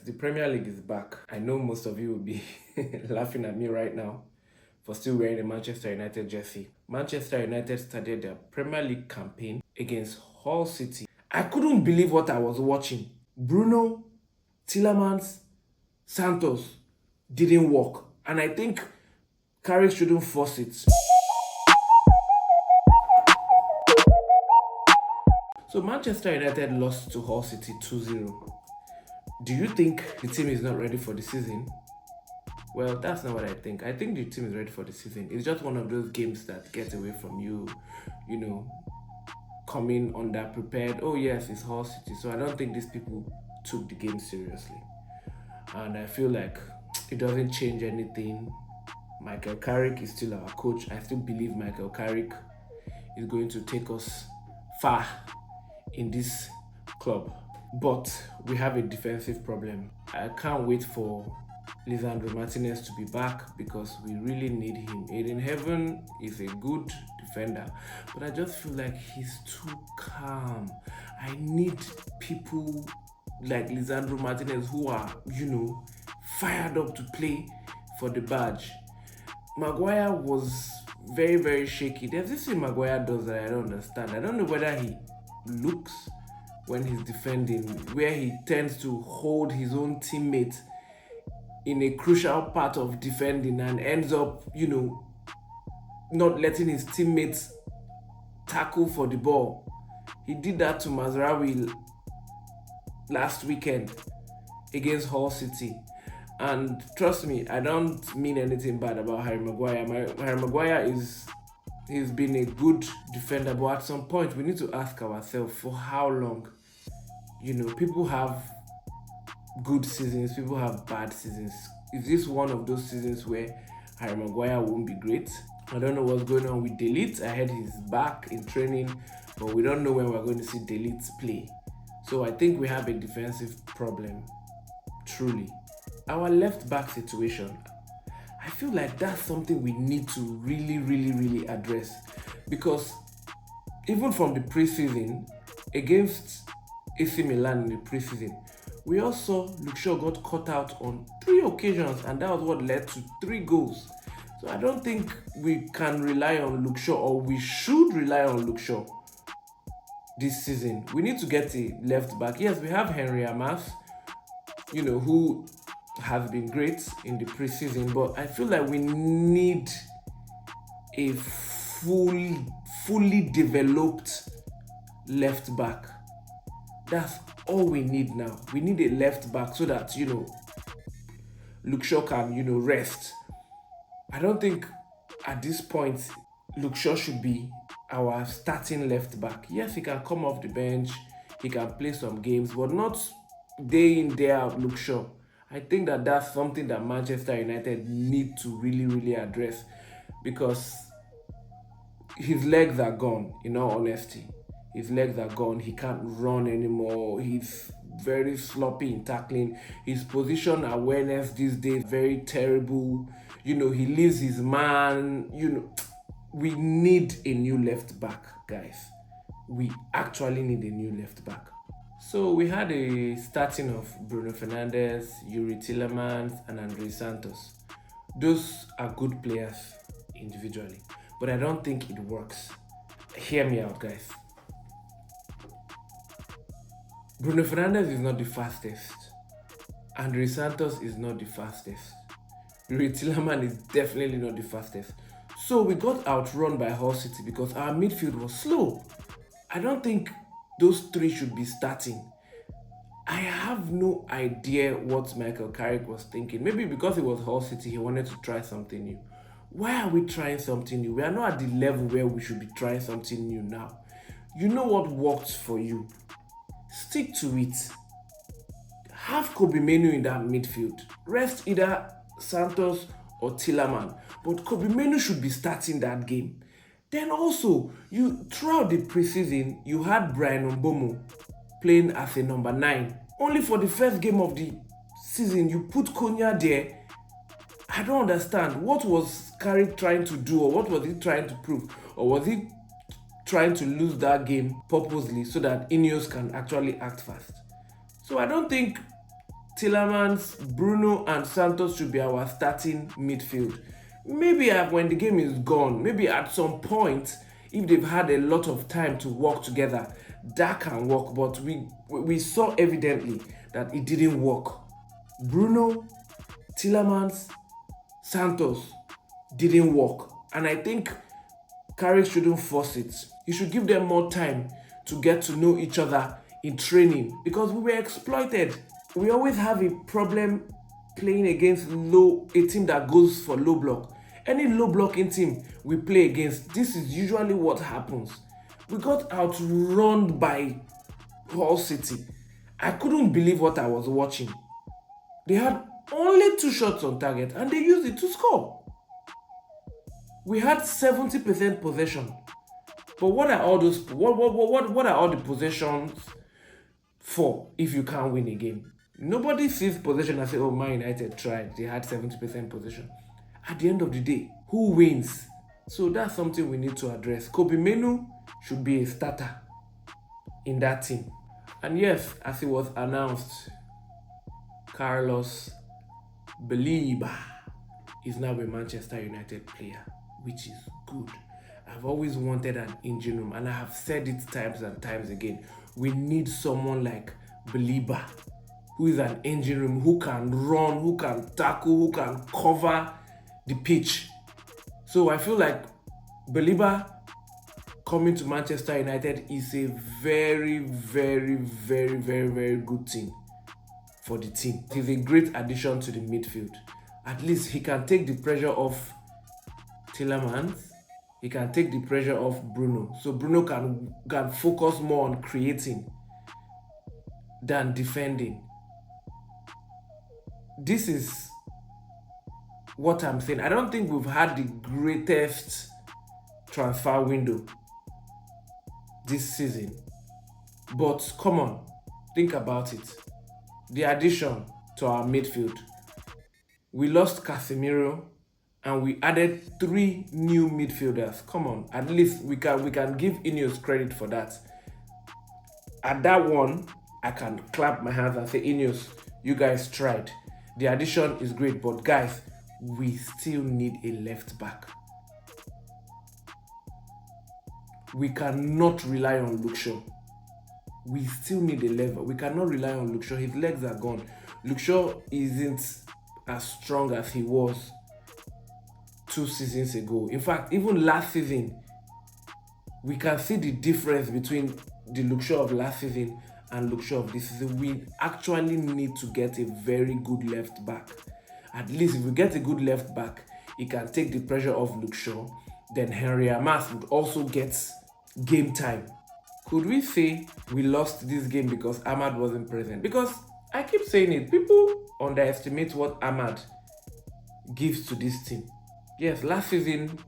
The Premier League is back. I know most of you will be laughing at me right now for still wearing a Manchester United jersey. Manchester United started their Premier League campaign against Hull City. I couldn't believe what I was watching. Bruno, Tillemans, Santos didn't work. And I think Carrick shouldn't force it. So Manchester United lost to Hull City 2-0. Do you think the team is not ready for the season? Well, that's not what I think. I think the team is ready for the season. It's just one of those games that gets away from you, coming underprepared. Oh yes, it's Hull City. So I don't think these people took the game seriously. And I feel like it doesn't change anything. Michael Carrick is still our coach. I still believe Michael Carrick is going to take us far in this club. But we have a defensive problem. I can't wait for Lisandro Martinez to be back because we really need him. Aiden Heaven is a good defender, but I just feel like he's too calm. I need people like Lisandro Martinez who are, fired up to play for the badge. Maguire was very, very shaky. There's this thing Maguire does that I don't understand. I don't know whether he looks when he's defending, where he tends to hold his own teammate in a crucial part of defending and ends up, not letting his teammates tackle for the ball. He did that to Mazraoui last weekend against Hull City. And trust me, I don't mean anything bad about Harry Maguire. Harry Maguire he's been a good defender, but at some point we need to ask ourselves for how long. People have good seasons, people have bad seasons. Is this one of those seasons where Harry Maguire won't be great? I don't know what's going on with Delete. I heard he's back in training, but we don't know when we're going to see Delete play. So I think we have a defensive problem, truly. Our left back situation, I feel like that's something we need to really, really, really address, because even from the preseason against AC Milan in the preseason, we also Luke Shaw got caught out on 3 occasions, and that was what led to 3 goals. So I don't think we can rely on Luke Shaw, or we should rely on Luke Shaw this season. We need to get a left back. Yes, we have Henry Amas, who has been great in the preseason, but I feel like we need a fully developed left back. That's all we need now. We need a left back so that, Luke Shaw can, rest. I don't think at this point Luke Shaw should be our starting left back. Yes, he can come off the bench, he can play some games, but not day in, day out Luke Shaw. I think that's something that Manchester United need to really, really address, because his legs are gone, in all honesty. His legs are gone. He can't run anymore. He's very sloppy in tackling. His position awareness these days very terrible. He leaves his man. We need a new left back, guys. We actually need a new left back. So we had a starting of Bruno Fernandes, Yuri Tillemans, and Andre Santos. Those are good players individually, but I don't think it works. Hear me out, guys. Bruno Fernandes is not the fastest. Andre Santos is not the fastest. Yuri Tillemans is definitely not the fastest. So we got outrun by Hull City because our midfield was slow. I don't think those 3 should be starting. I have no idea what Michael Carrick was thinking. Maybe because it was Hull City, he wanted to try something new. Why are we trying something new? We are not at the level where we should be trying something new now. You know what worked for you. Stick to it. Have Kobe Menu in that midfield. Rest either Santos or Tillemans. But Kobe Menu should be starting that game. Then also, throughout the preseason, you had Brian Mbomo playing as a number 9. Only for the first game of the season, you put Konya there. I don't understand. What was Carrick trying to do, or what was he trying to prove? Or was he trying to lose that game purposely so that Ineos can actually act fast? So I don't think Tillemans, Bruno, and Santos should be our starting midfield. Maybe when the game is gone, maybe at some point, if they've had a lot of time to work together, that can work. But we saw evidently that it didn't work. Bruno, Tillemans, Santos didn't work. And I think Carrick shouldn't force it. He should give them more time to get to know each other in training, because we were exploited. We always have a problem playing against a team that goes for low block. Any low blocking team we play against, this is usually what happens. We got outrun by Hull City. I couldn't believe what I was watching. They had only 2 shots on target and they used it to score. We had 70% possession. But what are all those? What are all the possessions for if you can't win a game? Nobody sees possession and say, "Oh, Man United tried; they had 70% possession." At the end of the day, who wins? So that's something we need to address. Kobe Menu should be a starter in that team. And yes, as it was announced, Carlos Baleba is now a Manchester United player, which is good. I've always wanted an engine room, and I have said it times and times again. We need someone like Baleba, who is an engine room, who can run, who can tackle, who can cover the pitch. So I feel like Baleba coming to Manchester United is a very, very, very, very, very good thing for the team. He's a great addition to the midfield. At least he can take the pressure off Tillemans. He can take the pressure off Bruno. So Bruno can focus more on creating than defending. This is what I'm saying. I don't think we've had the greatest transfer window this season. But come on, think about it. The addition to our midfield. We lost Casemiro and we added 3 new midfielders. Come on, at least we can give Ineos credit for that. At that one, I can clap my hands and say, Ineos, you guys tried. The addition is great, but guys, we still need a left back. We cannot rely on Luke Shaw. We still need a lever. We cannot rely on Luke Shaw. His legs are gone. Luke Shaw isn't as strong as he was 2 seasons ago. In fact, even last season, we can see the difference between the Luke Shaw of last season and Luke Shaw of this season. We actually need to get a very good left back. At least if we get a good left back, he can take the pressure off Luke Shaw. Then Henry Amas would also get game time. Could we say we lost this game because Ahmad wasn't present? Because I keep saying it, people underestimate what Ahmad gives to this team. Yes, last season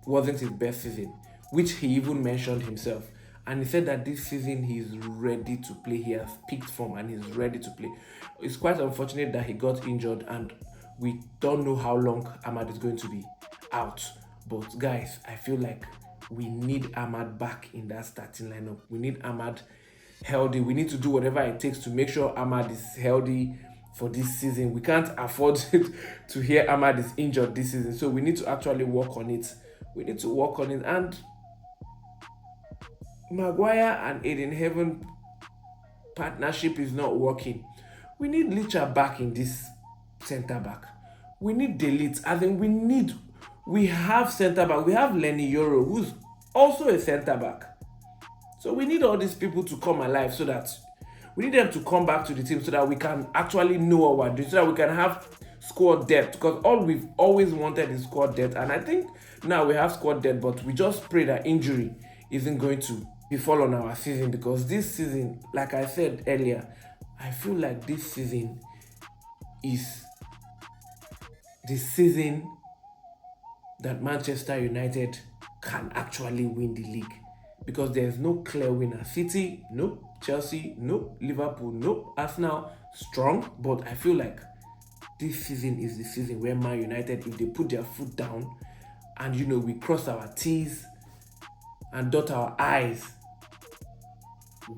wasn't his best season, which he even mentioned himself. And he said that this season he's ready to play. He has peaked form and he's ready to play. It's quite unfortunate that he got injured and we don't know how long Ahmad is going to be out. But guys, I feel like we need Ahmad back in that starting lineup. We need Ahmad healthy. We need to do whatever it takes to make sure Ahmad is healthy for this season. We can't afford to hear Ahmad is injured this season. So we need to actually work on it. We need to work on it. And Maguire and Aiden Heaven partnership is not working. We need Licha back in this centre back. We need Delete. I think we have centre back. We have Lenny Yoro, who's also a centre back. So we need all these people to come alive, so that we need them to come back to the team so that we can actually know what we're doing, so that we can have squad depth. Because all we've always wanted is squad depth. And I think now we have squad depth, but we just pray that injury isn't going to befall on our season. Because this season, like I said earlier, I feel like this season is the season that Manchester United can actually win the league, because there's no clear winner. City, nope. Chelsea, nope. Liverpool, nope. Arsenal, strong, but I feel like this season is the season where Man United, if they put their foot down and we cross our T's and dot our I's,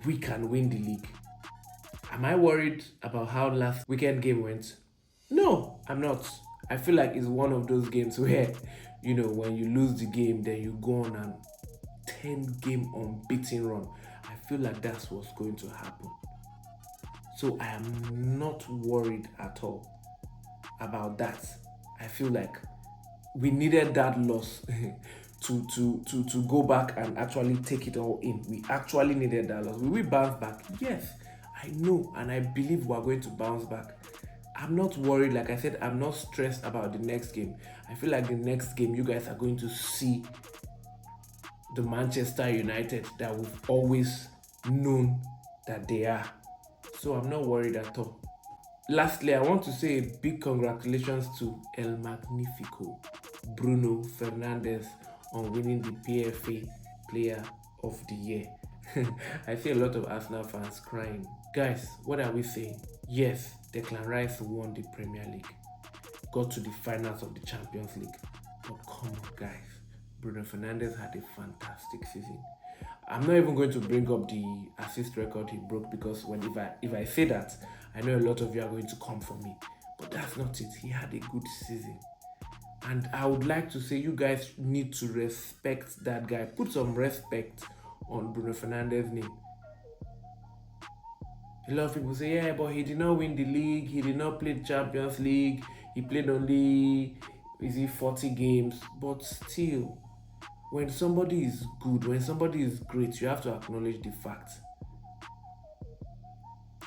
we can win the league. Am I worried about how last weekend game went? No, I'm not. I feel like it's one of those games where, when you lose the game, then you go on an 10-game unbeaten run. I feel like that's what's going to happen. So I am not worried at all about that. I feel like we needed that loss to go back and actually take it all in. We actually needed that loss. Will we bounce back? Yes, I know, and I believe we're going to bounce back. I'm not worried. Like I said, I'm not stressed about the next game. I feel like the next game you guys are going to see the Manchester United that we've always known that they are. So I'm not worried at all. Lastly, I want to say a big congratulations to El Magnifico, Bruno Fernandes, on winning the PFA Player of the Year. I see a lot of Arsenal fans crying. Guys, what are we saying? Yes, Declan Rice won the Premier League, got to the finals of the Champions League. But come on, guys, Bruno Fernandes had a fantastic season. I'm not even going to bring up the assist record he broke, because if I say that, I know a lot of you are going to come for me. But that's not it. He had a good season. And I would like to say you guys need to respect that guy. Put some respect on Bruno Fernandes' name. A lot of people say, yeah, but he did not win the league. He did not play the Champions League. He played only, 40 games. But still, when somebody is good, when somebody is great, you have to acknowledge the fact.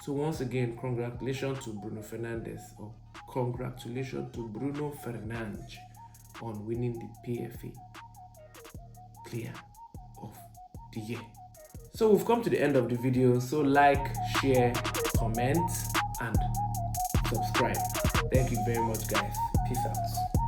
So once again, congratulations to Bruno Fernandes, or congratulations to Bruno Fernandes on winning the PFA Player of the Year. So we've come to the end of the video. So like, share, comment, and subscribe. Thank you very much, guys. Peace out.